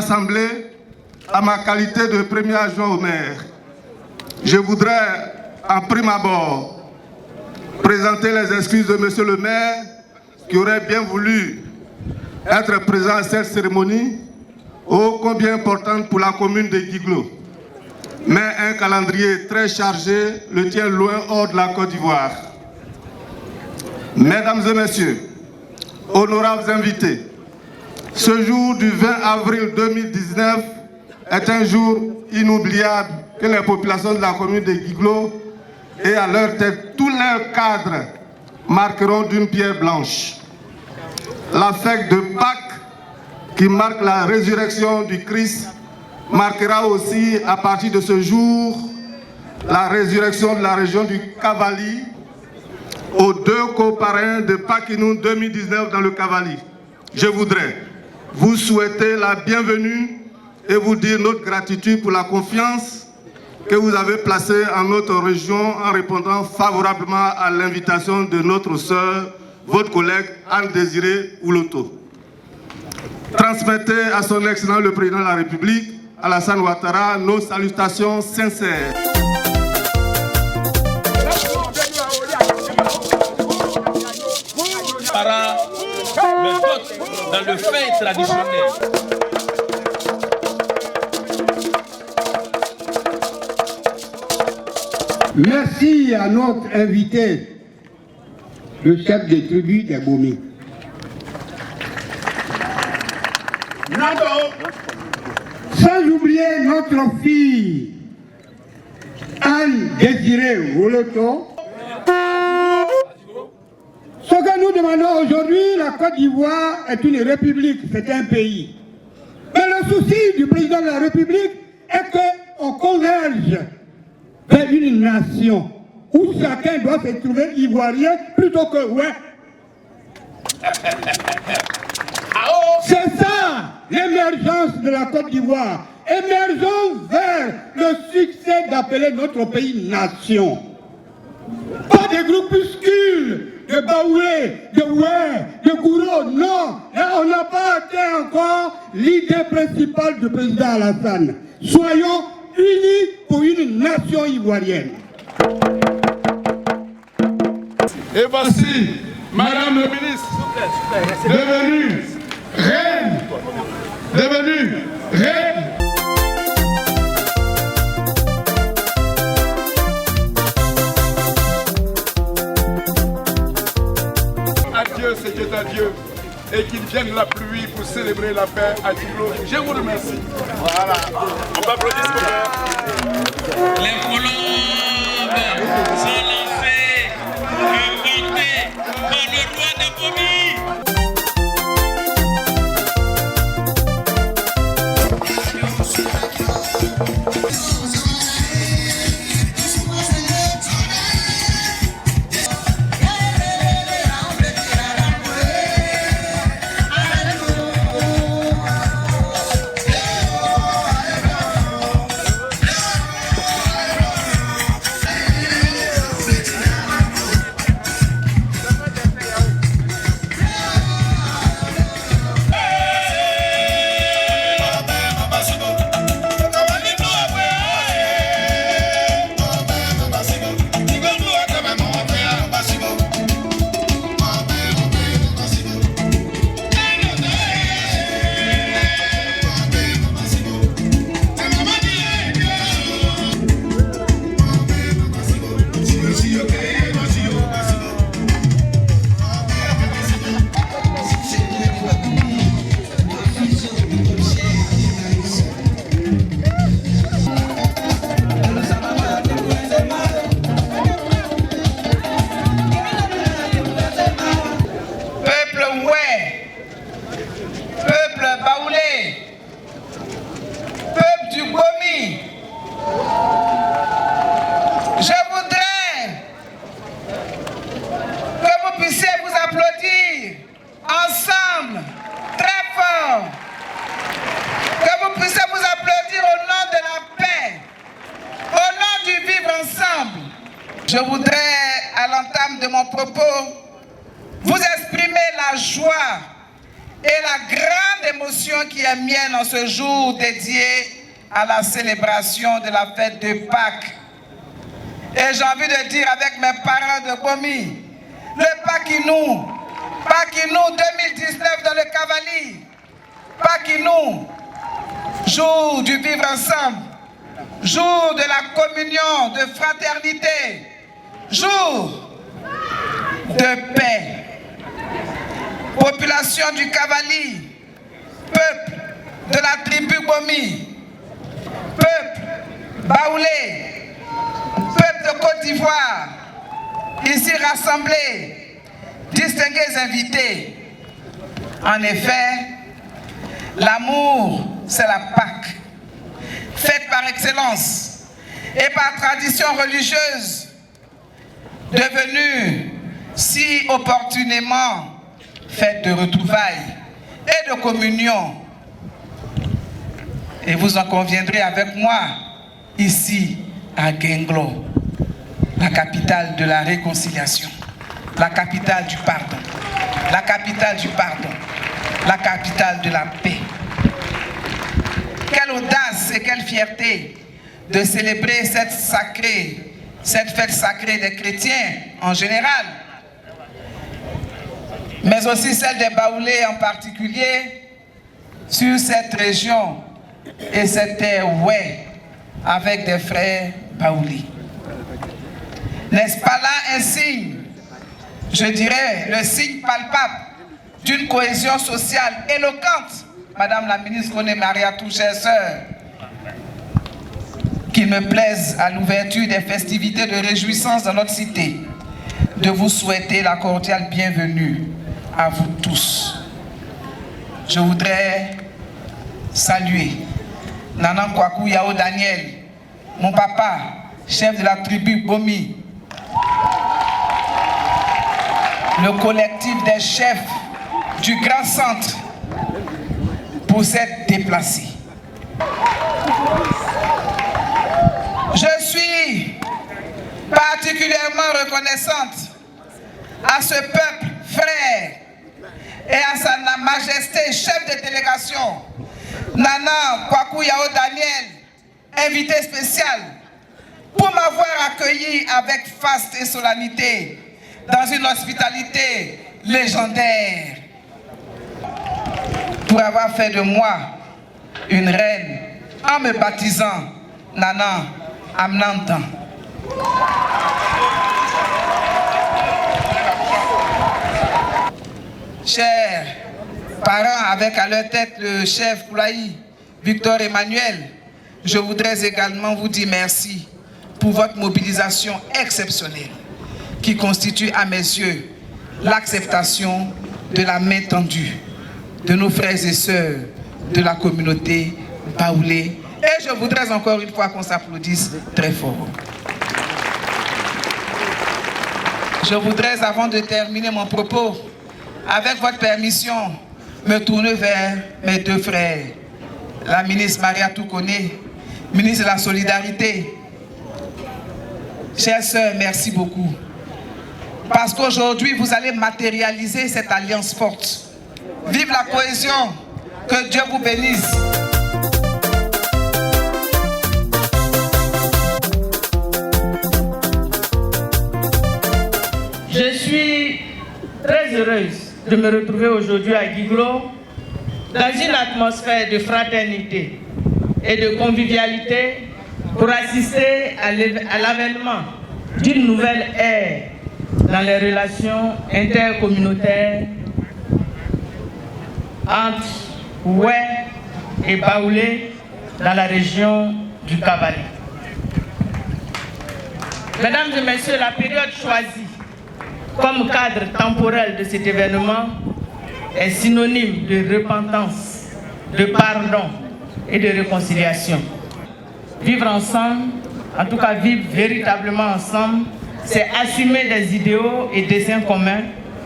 Assemblée à ma qualité de premier adjoint au maire. Je voudrais, en prime abord, présenter les excuses de Monsieur le maire qui aurait bien voulu être présent à cette cérémonie, ô combien importante pour la commune de Guiglo. Mais un calendrier très chargé le tient loin hors de la Côte d'Ivoire. Mesdames et messieurs, honorables invités, ce jour du 20 avril 2019 est un jour inoubliable que les populations de la commune de Guiglo et à leur tête tous leurs cadres marqueront d'une pierre blanche. La fête de Pâques, qui marque la résurrection du Christ, marquera aussi à partir de ce jour la résurrection de la région du Cavali aux deux coparrains de Pakinoun 2019 dans le Cavali. Je voudrais vous souhaiter la bienvenue et vous dire notre gratitude pour la confiance que vous avez placée en notre région en répondant favorablement à l'invitation de notre sœur, votre collègue Anne-Désirée Ouloto. Transmettez à son Excellence le Président de la République, Alassane Ouattara, nos salutations sincères. Para le vote dans le fait traditionnel. Merci à notre invité, le chef des tribus des Bomi. Sans oublier notre fille, Anne-Désirée Ouloto. Ce que nous demandons aujourd'hui, la Côte d'Ivoire est une république, c'est un pays. Mais le souci du président de la République est qu'on converge vers une nation où chacun doit se trouver ivoirien plutôt que ouais. C'est ça l'émergence de la Côte d'Ivoire. Émergeons vers le succès d'appeler notre pays nation. Pas des groupuscules de Baoulé, de Oué, de Gouro, non. Là, on n'a pas atteint encore l'idée principale du président Alassane. Soyons unis pour une nation ivoirienne. Et voici, Madame le ministre, devenue reine, Adieu, Seigneur Dieu, et qu'il vienne la pluie pour célébrer la paix à Guiglo. Je vous remercie. Voilà. On va applaudir ce moment. Les colombes sont lancées, inventées par le roi de Bomi. Je voudrais, à l'entame de mon propos, vous exprimer la joie et la grande émotion qui est mienne en ce jour dédié à la célébration de la fête de Pâques. Et j'ai envie de dire avec mes parents de Bomi, le Paquinou 2019 dans le Cavalier, Paquinou, jour du vivre ensemble, jour de la communion, de fraternité, jour de paix. Population du Cavalier, peuple de la tribu Bomi, peuple baoulé, peuple de Côte d'Ivoire, ici rassemblés, distingués invités. En effet, l'amour, c'est la Pâque, fête par excellence et par tradition religieuse, devenue si opportunément fête de retrouvailles et de communion. Et vous en conviendrez avec moi, ici à Guinglo, la capitale de la réconciliation, la capitale du pardon, la capitale du pardon, la capitale de la paix. Quelle audace et quelle fierté de célébrer cette fête sacrée des chrétiens en général, mais aussi celle des Baoulés en particulier, sur cette région et cette terre ouée, avec des frères Baoulés. N'est-ce pas là un signe, je dirais, le signe palpable d'une cohésion sociale éloquente, Madame la ministre René Mariatou, chère sœur, qu'il me plaise à l'ouverture des festivités de réjouissance dans notre cité, de vous souhaiter la cordiale bienvenue à vous tous. Je voudrais saluer Nana Kwaku Yao Daniel, mon papa, chef de la tribu Bomi, le collectif des chefs du Grand Centre pour s'être déplacés. Je suis particulièrement reconnaissante à ce peuple frère et à sa majesté chef de délégation, Nana Kwaku Yao Daniel, invité spécial, pour m'avoir accueilli avec faste et solennité dans une hospitalité légendaire, pour avoir fait de moi une reine en me baptisant Nana Amnantan. Chers parents, avec à leur tête le chef Koulaï, Victor Emmanuel, je voudrais également vous dire merci pour votre mobilisation exceptionnelle qui constitue à mes yeux l'acceptation de la main tendue de nos frères et sœurs de la communauté baoulée. Et je voudrais encore une fois qu'on s'applaudisse très fort. Je voudrais, avant de terminer mon propos, avec votre permission, me tourner vers mes deux frères, la ministre Mariatou Koné, ministre de la Solidarité. Chères sœurs, merci beaucoup. Parce qu'aujourd'hui, vous allez matérialiser cette alliance forte. Vive la cohésion, que Dieu vous bénisse. Je suis très heureuse de me retrouver aujourd'hui à Guiglo dans une atmosphère de fraternité et de convivialité pour assister à l'avènement d'une nouvelle ère dans les relations intercommunautaires entre Oué et Baoulé dans la région du Cavalier. Mesdames et messieurs, la période choisie comme cadre temporel de cet événement est synonyme de repentance, de pardon et de réconciliation. Vivre ensemble, en tout cas vivre véritablement ensemble, c'est assumer des idéaux et desseins communs,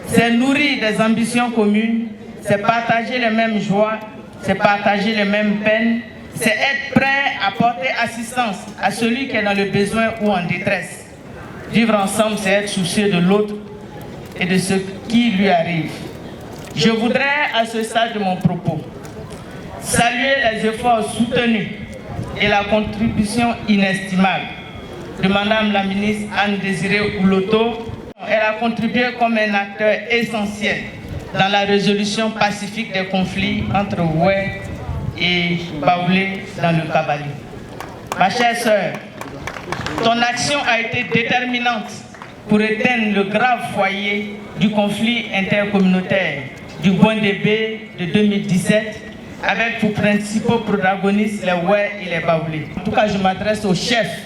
c'est nourrir des ambitions communes, c'est partager les mêmes joies, c'est partager les mêmes peines, c'est être prêt à porter assistance à celui qui est dans le besoin ou en détresse. Vivre ensemble, c'est être soucieux de l'autre et de ce qui lui arrive. Je voudrais, à ce stade de mon propos, saluer les efforts soutenus et la contribution inestimable de Madame la ministre Anne-Désirée Ouloto. Elle a contribué comme un acteur essentiel dans la résolution pacifique des conflits entre Oué et Baoulé dans le Kabali. Ma chère sœur, ton action a été déterminante pour éteindre le grave foyer du conflit intercommunautaire du Bondébé de 2017 avec pour principaux protagonistes les Oué et les Baoulé. En tout cas, je m'adresse aux chefs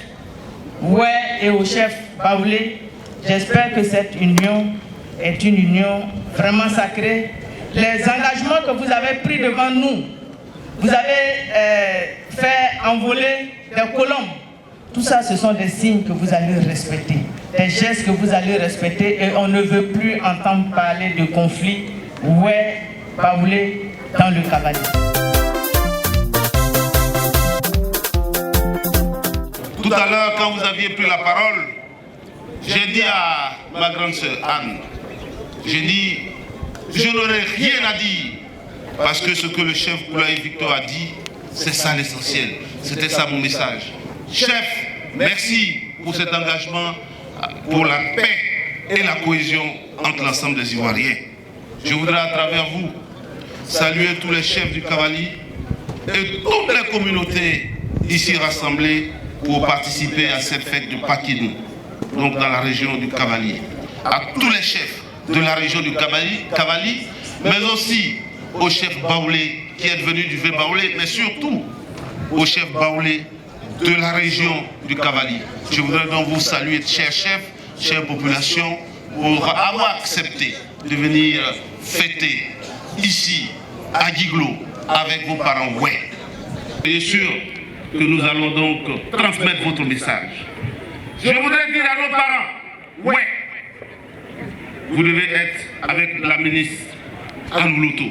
Oué et aux chefs Baoulé. J'espère que cette union est une union vraiment sacrée. Les engagements que vous avez pris devant nous, vous avez fait envoler des colombes. Tout ça, ce sont des signes que vous allez respecter, des gestes que vous allez respecter, et on ne veut plus entendre parler de conflit Oué, Baoulé dans le Kabali. Tout à l'heure, quand vous aviez pris la parole, j'ai dit à ma grande sœur Anne, j'ai dit, je n'aurai rien à dire, parce que ce que le chef Koulaï Victor a dit, c'est ça l'essentiel. C'était ça mon message. Chef, merci pour cet engagement pour la paix et la cohésion entre l'ensemble des Ivoiriens. Je voudrais à travers vous saluer tous les chefs du Kabali et toutes les communautés ici rassemblées pour participer à cette fête de Pakinou, donc dans la région du Kabali. À tous les chefs de la région du Kabali, mais aussi au chef Baoulé qui est venu du Baoulé, mais surtout au chef Baoulé de la région du Kabali. Je voudrais donc vous saluer, chers chefs, chère population, pour avoir accepté de venir fêter ici, à Guiglo, avec vos parents Oué. Bien sûr que nous allons donc transmettre votre message. Je voudrais dire à nos parents, Oué, vous devez être avec la ministre Anne Ouloto,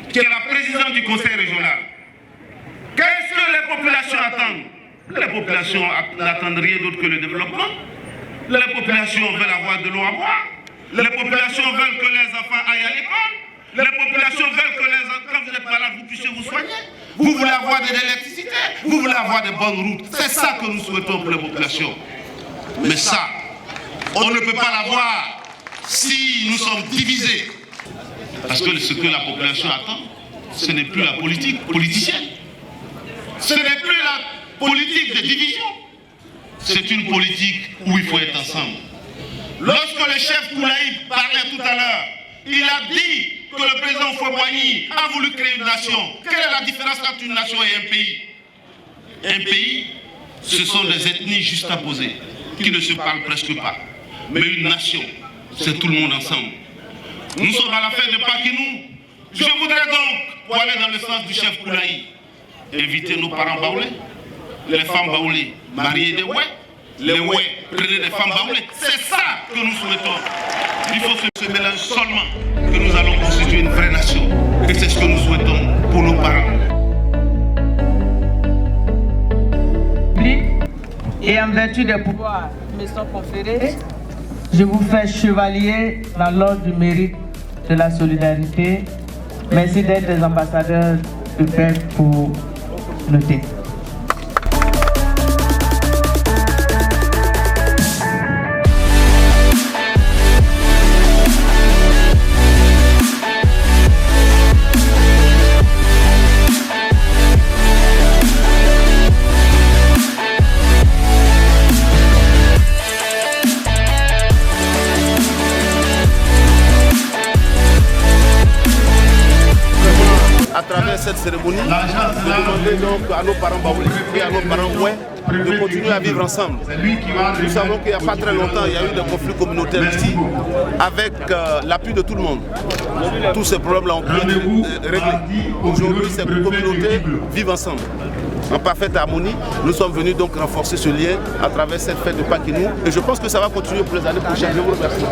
qui est la présidente du conseil régional. Qu'est-ce que les populations attendent? Les populations n'attendent rien d'autre que le développement. Les populations veulent avoir de l'eau à boire. Les populations veulent que les enfants aillent à l'école. Les populations veulent que quand vous êtes malade, vous puissiez vous soigner. Vous voulez avoir de l'électricité. Vous voulez avoir de bonnes routes. C'est ça que nous souhaitons pour les populations. Mais ça, on ne peut pas l'avoir si nous sommes divisés. Parce que ce que la population attend, ce n'est plus la politique politicienne. Ce n'est plus la politique de division. C'est une politique où il faut être ensemble. Lorsque le chef Koulaï parlait tout à l'heure, il a dit que le président Houphouët-Boigny a voulu créer une nation. Quelle est la différence entre une nation et un pays? Un pays, ce sont des ethnies juxtaposées, qui ne se parlent presque pas. Mais une nation, c'est tout le monde ensemble. Nous sommes à la fête de Pakinou. Je voudrais donc, pour aller dans le sens du chef Koulaï, inviter nos parents baoulés, les femmes baoulées mariées des Oué, les Oué prenaient des femmes baoulées. C'est ça que nous souhaitons. Il faut que ce mélange seulement que nous allons constituer une vraie nation. Et c'est ce que nous souhaitons pour nos parents. Et en vertu des pouvoirs qui me sont conférés, je vous fais chevalier dans l'ordre du mérite de la solidarité. Merci d'être des ambassadeurs de paix pour noter. À travers cette cérémonie, de demander donc à nos parents baoulés et à nos parents Oué de continuer à vivre ensemble. Nous savons qu'il n'y a pas très longtemps, il y a eu des conflits communautaires ici, avec l'appui de tout le monde. Tous ces problèmes-là ont pu être réglés. Aujourd'hui, ces communautés vivent ensemble. En parfaite harmonie, nous sommes venus donc renforcer ce lien à travers cette fête de Pakinou. Et je pense que ça va continuer pour les années prochaines. Je vous remercie.